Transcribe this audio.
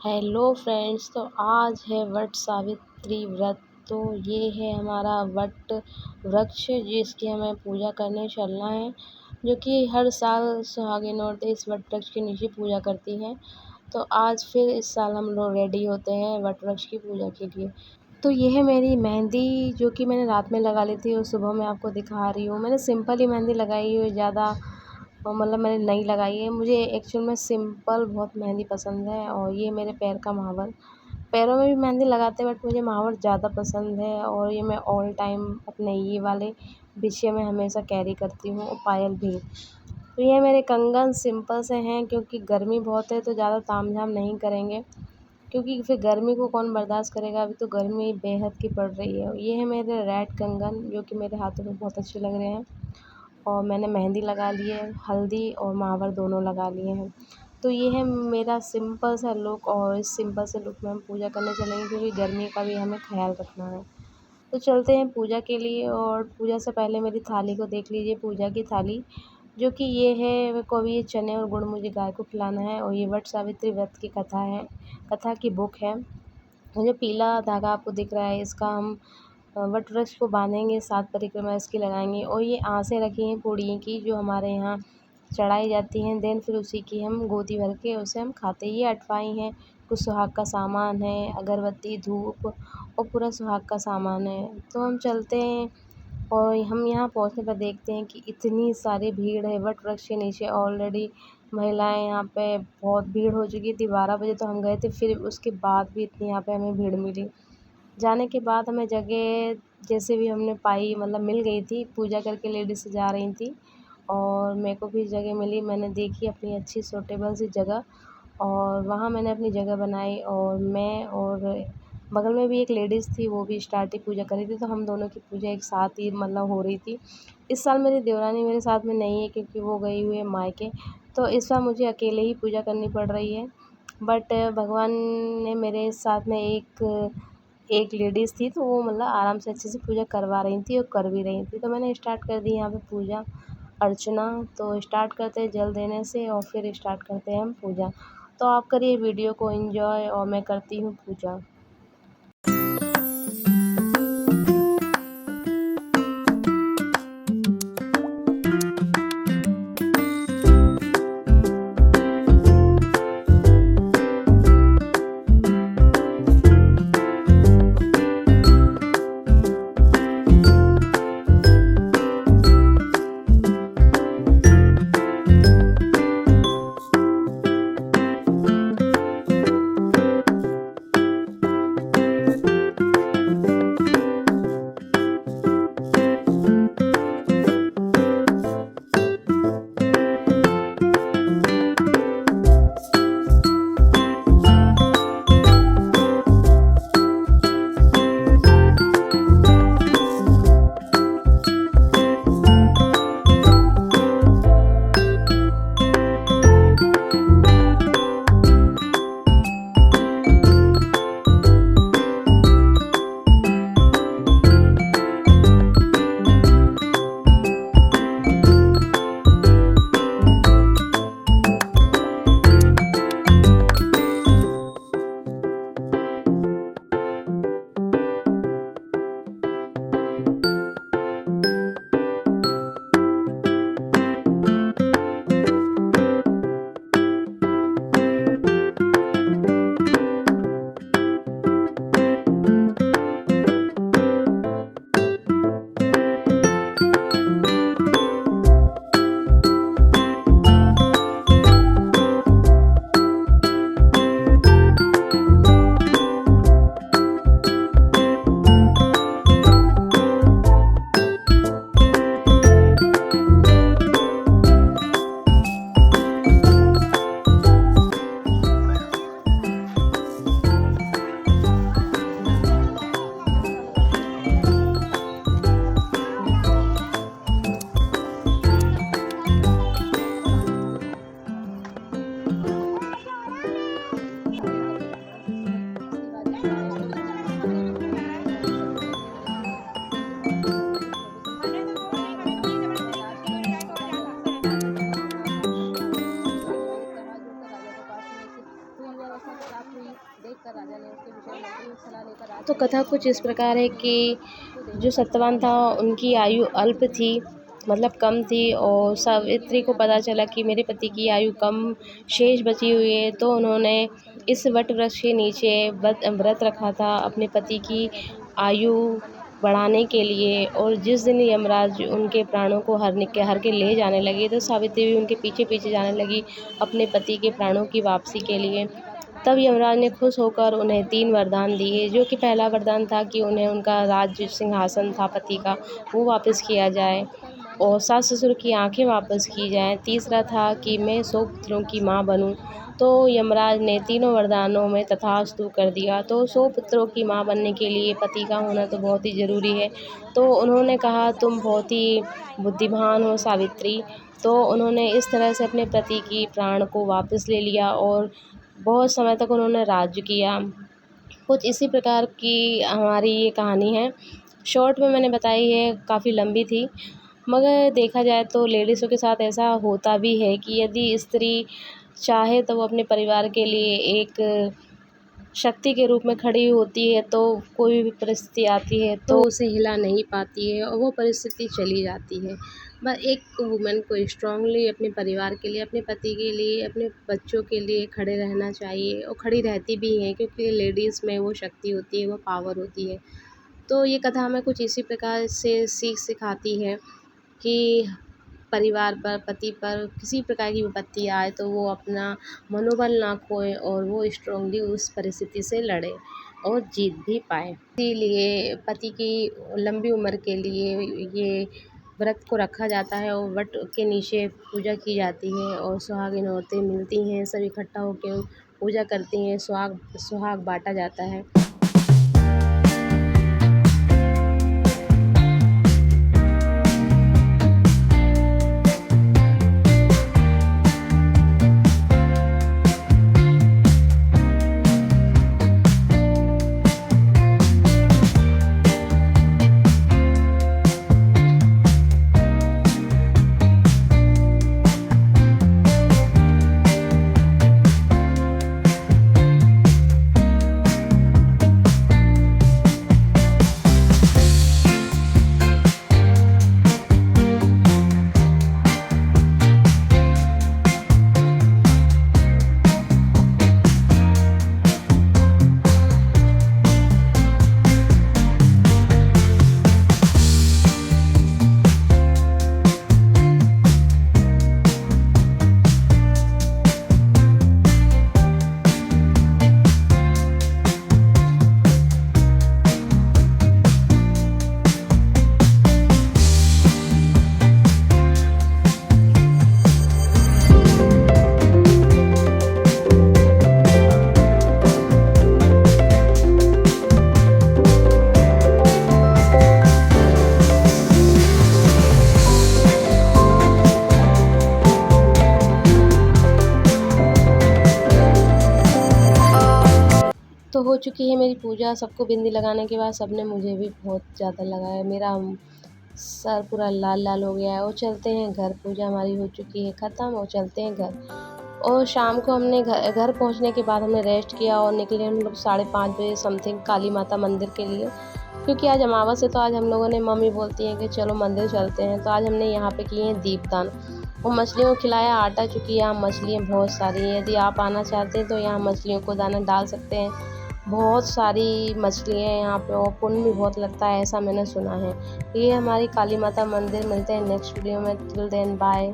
Hello friends, तो आज है वट सावित्री व्रत। तो ये है हमारा वट वृक्ष जिसकी हमें पूजा करने चलना है, जो कि हर साल सुहागिन औरतें इस वट वृक्ष के नीचे पूजा करती हैं। तो आज फिर इस साल हम लोग रेडी होते हैं वट वृक्ष की पूजा के लिए। तो ये है मेरी मेहंदी जो कि मैंने रात में लगा ली थी और सुबह मैं आपको दिखा रही हूँ। मैंने सिंपल ही मेहंदी लगाई है, ज़्यादा मतलब मैंने नहीं लगाई है। मुझे एक्चुअल में सिंपल बहुत मेहंदी पसंद है। और ये मेरे पैर का महावर, पैरों में भी मेहंदी लगाते हैं बट मुझे महावर ज़्यादा पसंद है। और ये मैं ऑल टाइम अपने ये वाले बिछिया में हमेशा कैरी करती हूँ, और पायल भी। तो ये मेरे कंगन सिंपल से हैं क्योंकि गर्मी बहुत है, तो ज़्यादा तामझाम नहीं करेंगे क्योंकि फिर गर्मी को कौन बर्दाश्त करेगा। अभी तो गर्मी बेहद की पड़ रही है। ये है मेरे रेड कंगन जो कि मेरे हाथों में बहुत अच्छे लग रहे हैं। और मैंने मेहंदी लगा ली है, हल्दी और महावर दोनों लगा लिए हैं। तो ये है मेरा सिंपल सा लुक, और इस सिंपल से लुक में हम पूजा करने चलेंगे क्योंकि गर्मी का भी हमें ख्याल रखना है। तो चलते हैं पूजा के लिए। और पूजा से पहले मेरी थाली को देख लीजिए, पूजा की थाली जो कि ये है। मेरे को अभी ये चने और गुड़ मुझे गाय को खिलाना है। और ये वट सावित्री व्रत की कथा है, कथा की बुक है। और जो पीला धागा आपको दिख रहा है, इसका हम वट वृक्ष को बांधेंगे, 7 परिक्रमा इसकी लगाएंगे। और ये आँसें रखी हैं पूड़ी की, जो हमारे यहाँ चढ़ाई जाती हैं। देन फिर उसी की हम गोदी भर के उसे हम खाते हैं। ये अठवाई हैं, कुछ सुहाग का सामान है, अगरबत्ती, धूप और पूरा सुहाग का सामान है। तो हम चलते हैं और हम यहाँ पहुँचने पर देखते हैं कि इतनी सारी भीड़ है वट वृक्ष के नीचे। ऑलरेडी महिलाएं यहाँ पे बहुत भीड़ हो चुकी थी। 12 बजे तो हम गए थे, फिर उसके बाद भी इतनी यहाँ पे हमें भीड़ मिली। जाने के बाद हमें जगह जैसे भी हमने पाई, मतलब मिल गई थी। पूजा करके लेडीज़ जा रही थी और मेरे को भी जगह मिली। मैंने देखी अपनी अच्छी सूटेबल सी जगह, और वहाँ मैंने अपनी जगह बनाई। और मैं और बगल में भी एक लेडीज़ थी, वो भी स्टार्ट ही पूजा कर रही थी। तो हम दोनों की पूजा एक साथ ही मतलब हो रही थी। इस साल मेरी देवरानी मेरे साथ में नहीं है क्योंकि वो गई हुई है मायके। तो इस बार मुझे अकेले ही पूजा करनी पड़ रही है। बट भगवान ने मेरे साथ में एक लेडीज़ थी, तो वो मतलब आराम से अच्छे से पूजा करवा रही थी और कर भी रही थी। तो मैंने स्टार्ट कर दी यहाँ पे पूजा अर्चना। तो स्टार्ट करते हैं जल देने से और फिर स्टार्ट करते हैं हम पूजा। तो आप करिए वीडियो को एंजॉय और मैं करती हूँ पूजा। देखकर राजा ने उसके विषय में मंत्री की सलाह लेकर तो कथा कुछ इस प्रकार है कि जो सत्यवान था उनकी आयु अल्प थी, मतलब कम थी, और सावित्री को पता चला कि मेरे पति की आयु कम शेष बची हुई है, तो उन्होंने इस वट वृक्ष के नीचे व्रत रखा था अपने पति की आयु बढ़ाने के लिए। और जिस दिन यमराज उनके प्राणों को हर के ले जाने लगे, तो सावित्री भी उनके पीछे पीछे जाने लगी अपने पति के प्राणों की वापसी के लिए। तब यमराज ने खुश होकर उन्हें 3 वरदान दिए, जो कि पहला वरदान था कि उन्हें उनका राज्य सिंहासन था पति का, वो वापस किया जाए, और सास-ससुर की आँखें वापस की जाएँ। तीसरा था कि मैं 100 पुत्रों की माँ बनूँ। तो यमराज ने तीनों वरदानों में तथास्तु कर दिया। तो 100 पुत्रों की माँ बनने के लिए पति का होना तो बहुत ही ज़रूरी है। तो उन्होंने कहा, तुम बहुत ही बुद्धिमान हो सावित्री। तो उन्होंने इस तरह से अपने पति की प्राण को वापस ले लिया और बहुत समय तक उन्होंने राज्य किया। कुछ इसी प्रकार की हमारी ये कहानी है। शॉर्ट में मैंने बताई है, काफ़ी लंबी थी, मगर देखा जाए तो लेडीज़ों के साथ ऐसा होता भी है कि यदि स्त्री चाहे तो वो अपने परिवार के लिए एक शक्ति के रूप में खड़ी होती है, तो कोई भी परिस्थिति आती है तो उसे हिला नहीं पाती है और वो परिस्थिति चली जाती है। बस एक वुमेन को स्ट्रांगली अपने परिवार के लिए, अपने पति के लिए, अपने बच्चों के लिए खड़े रहना चाहिए, और खड़ी रहती भी हैं, क्योंकि लेडीज़ में वो शक्ति होती है, वो पावर होती है। तो ये कथा हमें कुछ इसी प्रकार से सीख सिखाती है कि परिवार पर, पति पर किसी प्रकार की विपत्ति आए तो वो अपना मनोबल ना खोए और वो स्ट्रांगली उस परिस्थिति से लड़े और जीत भी पाए। इसीलिए पति की लंबी उम्र के लिए ये व्रत को रखा जाता है और वट के नीचे पूजा की जाती है, और सुहागिन औरतें मिलती हैं, सब इकट्ठा होकर पूजा करती हैं, सुहाग बाँटा जाता है। तो हो चुकी है मेरी पूजा। सबको बिंदी लगाने के बाद सबने मुझे भी बहुत ज़्यादा लगाया। मेरा सर पूरा लाल लाल हो गया है। और चलते हैं घर, पूजा हमारी हो चुकी है ख़त्म, और चलते हैं घर। और शाम को हमने घर पहुंचने के बाद हमने रेस्ट किया और निकले हम लोग 5:30 बजे समथिंग काली माता मंदिर के लिए, क्योंकि आज अमावस है। तो आज हम लोगों ने, मम्मी बोलती हैं कि चलो मंदिर चलते हैं, तो आज हमने यहाँ पे किए हैं दीपदान और मछलियों को खिलाया आटा, चूँकि यहाँ मछलियाँ बहुत सारी हैं। यदि आप आना चाहते हैं तो यहाँ मछलियों को दाना डाल सकते हैं। बहुत सारी मछलियाँ हैं यहाँ पे और पुण्य भी बहुत लगता है, ऐसा मैंने सुना है। ये हमारी काली माता मंदिर। मिलते हैं नेक्स्ट वीडियो में। Till then bye.